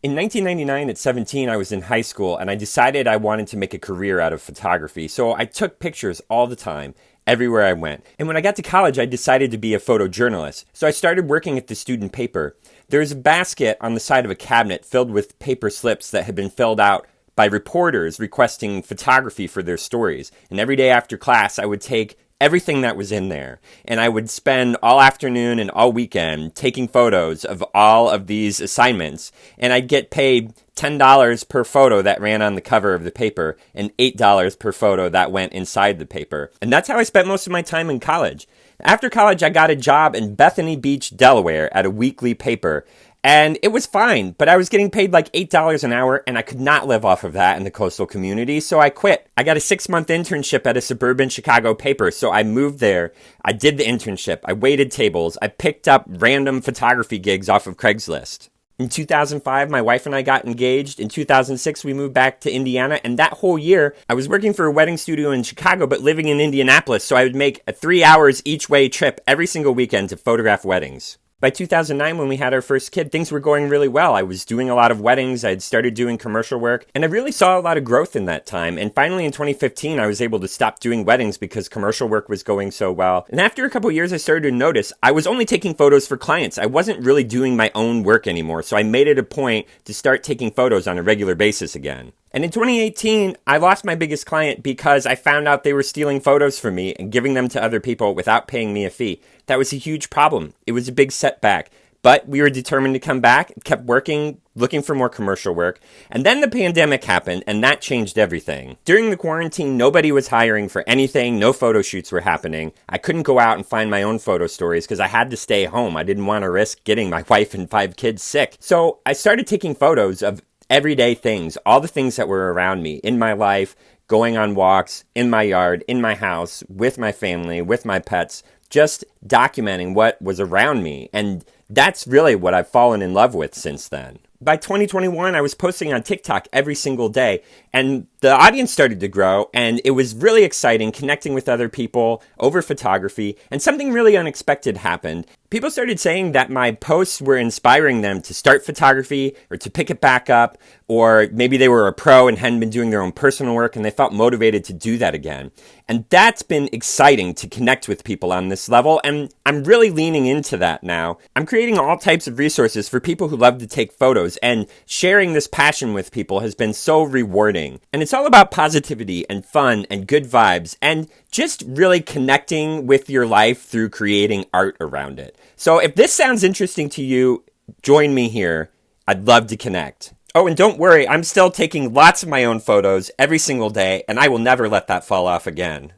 In 1999, at 17, I was in high school and I decided I wanted to make a career out of photography. So I took pictures all the time, everywhere I went. And when I got to college, I decided to be a photojournalist. So I started working at the student paper. There's a basket on the side of a cabinet filled with paper slips that had been filled out by reporters requesting photography for their stories. And every day after class, I would take everything that was in there. And I would spend all afternoon and all weekend taking photos of all of these assignments. And I'd get paid $10 per photo that ran on the cover of the paper and $8 per photo that went inside the paper. And that's how I spent most of my time in college. After college, I got a job in Bethany Beach, Delaware at a weekly paper. And it was fine, but I was getting paid like $8 an hour and I could not live off of that in the coastal community, so I quit. I got a 6-month internship at a suburban Chicago paper, so I moved there. I did the internship. I waited tables. I picked up random photography gigs off of Craigslist. In 2005, my wife and I got engaged. In 2006, we moved back to Indiana. And that whole year, I was working for a wedding studio in Chicago, but living in Indianapolis. So I would make a 3 hours each way trip every single weekend to photograph weddings. By 2009, when we had our first kid, things were going really well. I was doing a lot of weddings. I had started doing commercial work, and I really saw a lot of growth in that time. And finally, in 2015, I was able to stop doing weddings because commercial work was going so well. And after a couple years, I started to notice I was only taking photos for clients. I wasn't really doing my own work anymore, so I made it a point to start taking photos on a regular basis again. And in 2018, I lost my biggest client because I found out they were stealing photos from me and giving them to other people without paying me a fee. That was a huge problem. It was a big setback. But we were determined to come back, kept working, looking for more commercial work. And then the pandemic happened, and that changed everything. During the quarantine, nobody was hiring for anything. No photo shoots were happening. I couldn't go out and find my own photo stories because I had to stay home. I didn't want to risk getting my wife and 5 kids sick. So I started taking photos of everyday things, all the things that were around me in my life, going on walks, in my yard, in my house, with my family, with my pets, just documenting what was around me. And that's really what I've fallen in love with since then. By 2021, I was posting on TikTok every single day, and the audience started to grow, and it was really exciting connecting with other people over photography, and something really unexpected happened. People started saying that my posts were inspiring them to start photography or to pick it back up, or maybe they were a pro and hadn't been doing their own personal work and they felt motivated to do that again. And that's been exciting to connect with people on this level, and I'm really leaning into that now. I'm creating all types of resources for people who love to take photos, and sharing this passion with people has been so rewarding. And it's all about positivity and fun and good vibes and just really connecting with your life through creating art around it. So if this sounds interesting to you, join me here. I'd love to connect. Oh, and don't worry, I'm still taking lots of my own photos every single day, and I will never let that fall off again.